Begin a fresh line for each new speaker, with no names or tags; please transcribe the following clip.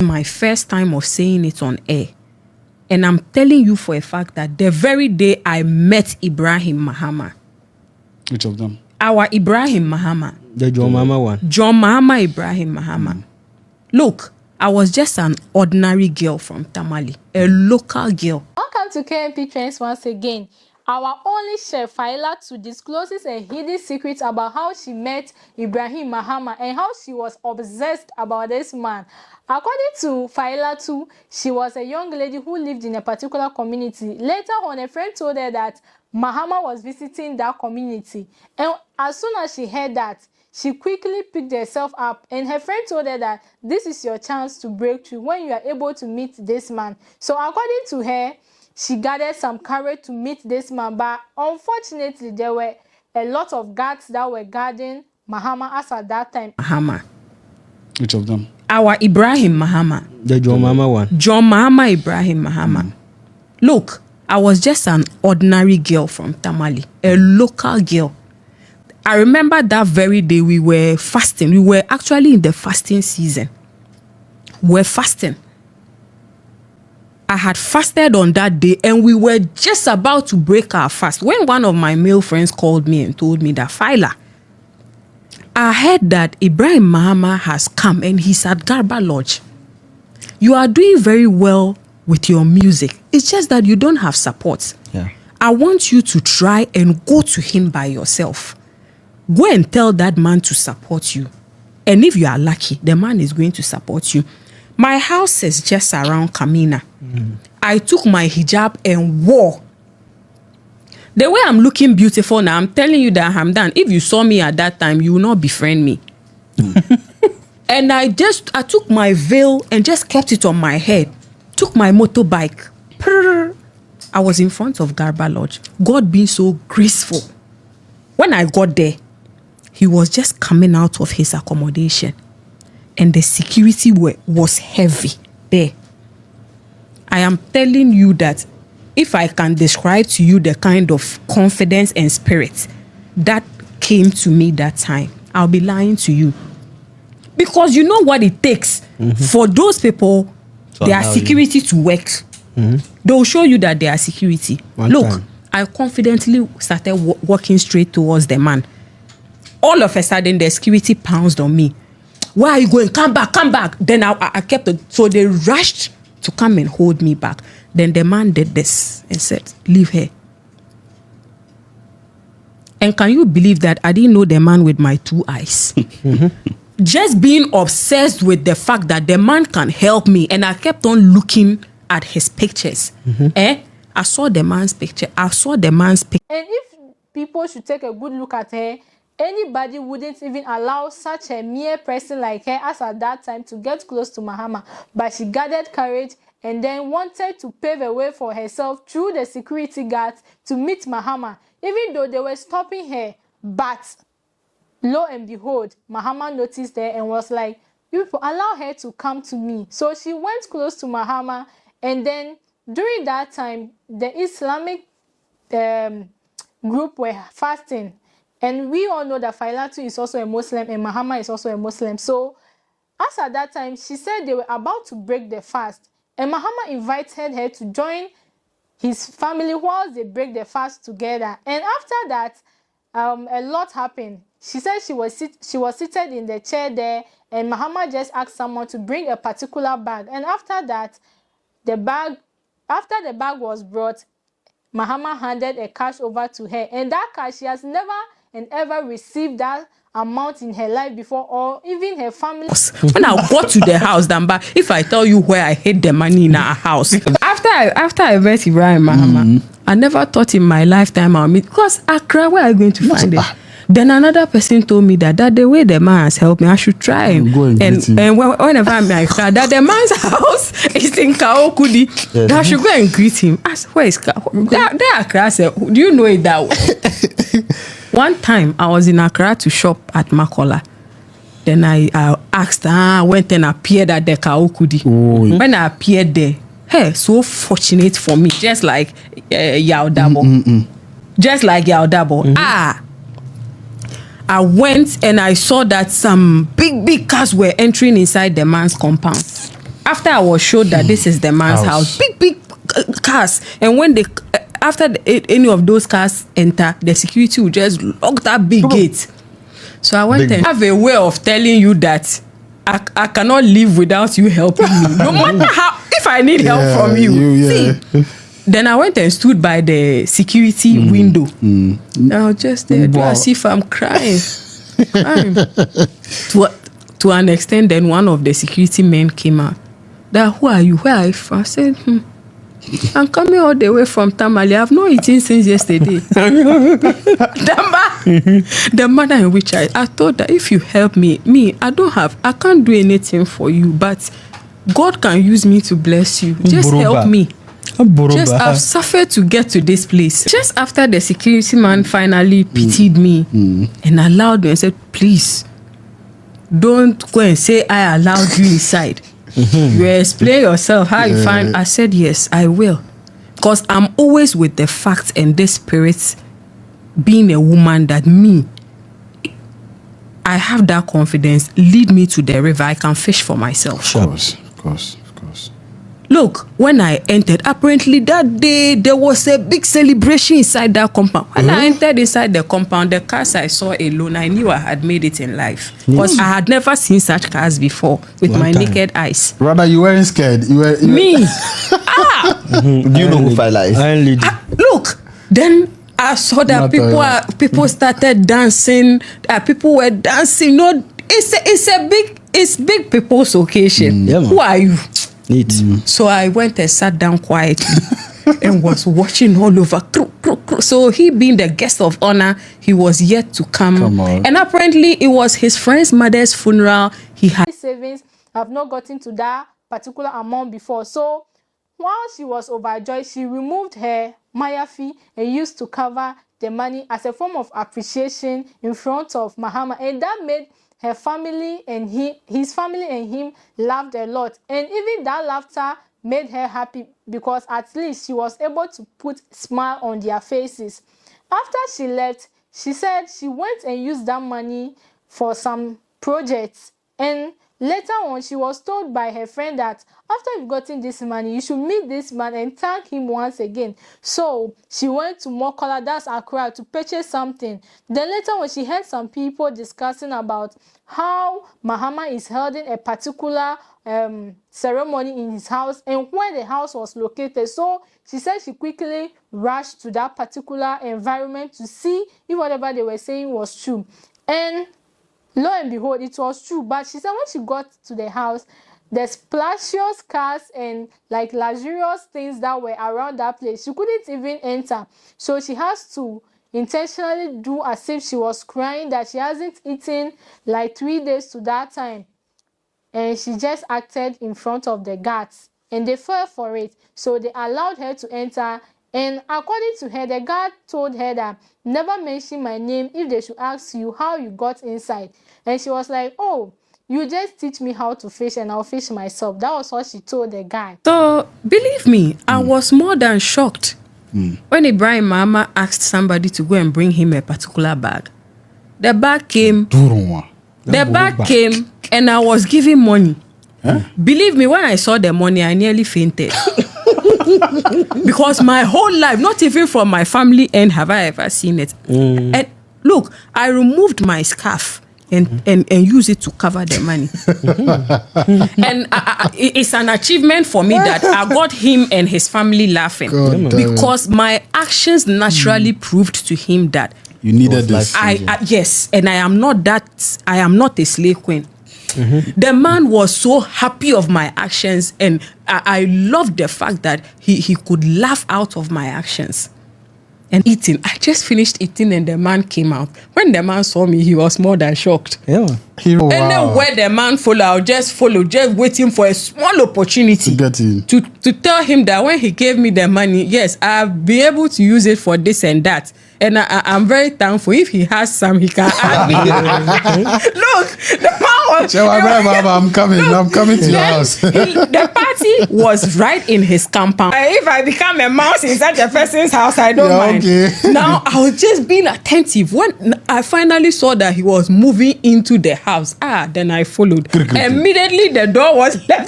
My first time of saying it on air. And I'm telling you for a fact that the very day I met Ibrahim Mahama.
Which of them?
Our Ibrahim Mahama.
The John Mahama one.
John Mahama Ibrahim Mahama. Look, I was just an ordinary girl from Tamale, a local girl.
Welcome to KMP Trends once again. Our only chef Failatu discloses a hidden secret about how she met Ibrahim Mahama and how she was obsessed about this man. According to Failatu, she was a young lady who lived in a particular community. Later on, a friend told her that Mahama was visiting that community. And as soon as she heard that, she quickly picked herself up, and her friend told her that this is your chance to break through when you are able to meet this man. So according to her, she gathered some courage to meet this man, but unfortunately, there were a lot of guards that were guarding Mahama as at that time.
Mahama.
Which of them?
Our Ibrahim Mahama.
The John Mahama one.
John Mahama Ibrahim Mahama. Look, I was just an ordinary girl from Tamale, a local girl. I remember that very day we were fasting. We were actually in the fasting season. We're fasting. I had fasted on that day and we were just about to break our fast when one of my male friends called me and told me that, Faila, I heard that Ibrahim Mahama has come and he's at Garba Lodge. You are doing very well with your music. It's just that you don't have support.
Yeah.
I want you to try and go to him by yourself. Go and tell that man to support you. And if you are lucky, the man is going to support you. My house is just around Kamina. I took my hijab and wore. The way I'm looking beautiful now, I'm telling you that I'm done. If you saw me at that time, you will not befriend me. And I took my veil and just kept it on my head. Took my motorbike. I was in front of Garba Lodge. God being so graceful. When I got there, he was just coming out of his accommodation. And the security was heavy there. I am telling you that if I can describe to you the kind of confidence and spirit that came to me that time, I'll be lying to you. Because you know what it takes for those people, their security to work. They'll show you that they are security. Look, I confidently started walking straight towards the man. All of a sudden, the security pounced on me. Where are you going? Come back, come back. Then I kept it. So they rushed to come and hold me back. Then the man did this and said, leave her. And can you believe that I didn't know the man with my two eyes? Just being obsessed with the fact that the man can help me. And I kept on looking at his pictures. I saw the man's picture. I saw the man's picture.
And if people should take a good look at her, anybody wouldn't even allow such a mere person like her as at that time to get close to Mahama. But she gathered courage and then wanted to pave a way for herself through the security guards to meet Mahama, even though they were stopping her. But lo and behold, Mahama noticed her and was like, you people allow her to come to me. So she went close to Mahama, and then during that time, the Islamic group were fasting. And we all know that Failatu is also a Muslim and Mahama is also a Muslim. So, as at that time, she said they were about to break the fast. And Mahama invited her to join his family while they break the fast together. And after that, a lot happened. She said she was seated in the chair there, and Mahama just asked someone to bring a particular bag. And after that, after the bag was brought, Mahama handed a cash over to her. And that cash, she has never and ever received that amount in her life before, or even her family.
When I got to the house, Damba, if I tell you where I hid the money in our house, after I met Ibrahim Mahama, I never thought in my lifetime I'll meet, because Accra, where are you going to find it? Then another person told me that the way the man has helped me, I should try and whenever I'm in Accra, that the man's house is in Kaokudi, that I should go and greet him. Ask, where is Accra? Accra said, do you know it that way? One time I was in Accra to shop at Makola. Then I asked, went and appeared at the Kaokudi. When I appeared there, hey, so fortunate for me, just like Yaudabo. Just like Yaudabo. I went and I saw that some big cars were entering inside the man's compound. after I was showed that this is the man's house, big cars, and when they after any of those cars enter, the security will just lock that big gate. So I went and have a way of telling you that I cannot live without you helping me. No matter how, if I need help from you. See, then I went and stood by the security window. I was just there as if I'm crying. To an extent, then one of the security men came out. That, who are you? Where are you from? I said, I'm coming all the way from Tamale. I've not eaten since yesterday. The manner in which I thought that if you help me, I can't do anything for you, but God can use me to bless you. Just help me. Just I've suffered to get to this place. Just after the security man finally pitied me and allowed me and said, please, don't go and say I allowed you inside. You explain yourself how you find. I said, yes, I will. Because I'm always with the facts and the spirits, being a woman, that I have that confidence. Lead me to the river. I can fish for myself.
Of course.
Look, when I entered, apparently that day there was a big celebration inside that compound. When I entered inside the compound, the cars I saw alone, I knew I had made it in life. Because I had never seen such cars before with my naked eyes.
Rather, you weren't scared. You were
me.
Do you know who Faila is?
Look, then I saw that people started dancing. People were dancing. No, it's big people's occasion. Who are you? So I went and sat down quietly and was watching all over. So he being the guest of honor, he was yet to come and apparently it was his friend's mother's funeral. He had
savings. Have not gotten to that particular amount before. So while she was overjoyed, she removed her Maya fee and used to cover the money as a form of appreciation in front of Mahama, and that made her family and his family and him laughed a lot, and even that laughter made her happy because at least she was able to put a smile on their faces. After she left, she said she went and used that money for some projects, and later on she was told by her friend that after you've gotten this money, you should meet this man and thank him once again. So she went to Mokola, that's Accra, to purchase something. Then later when she heard some people discussing about how Mahama is holding a particular ceremony in his house and where the house was located. So she said she quickly rushed to that particular environment to see if whatever they were saying was true. And lo and behold, it was true. But she said when she got to the house, the spacious cars and like luxurious things that were around that place, she couldn't even enter. So she has to intentionally do as if she was crying that she hasn't eaten like 3 days to that time. And she just acted in front of the guards and they fell for it. So they allowed her to enter. And according to her, the guard told her that never mention my name if they should ask you how you got inside. And she was like, oh, you just teach me how to fish and I'll fish myself. That was what she told the guy.
So, believe me, I was more than shocked when Ibrahim Mahama asked somebody to go and bring him a particular bag. The bag came. Came and I was giving money. Believe me, when I saw the money, I nearly fainted. Because my whole life, not even from my family end, have I ever seen it. And look, I removed my scarf and use it to cover the money. And it's an achievement for me that I got him and his family laughing. Because my actions naturally proved to him that
you needed this.
Yes, and I am not a slave queen. The man was so happy of my actions, and I loved the fact that he could laugh out of my actions. And eating, I just finished eating and the man came out. When the man saw me, he was more than shocked.
Yeah.
And then where the man followed, I'll just follow, just waiting for a small opportunity
to get in.
To tell him that when he gave me the money, yes, I'll be able to use it for this and that. And I'm very thankful. If he has some, he can add me. Look, the man was...
I'm coming to your house.
The party was right in his compound. If I become a mouse in such a person's house, I don't mind.
Okay.
Now, I was just being attentive. When I finally saw that he was moving into the house, then I followed. Immediately, the door was left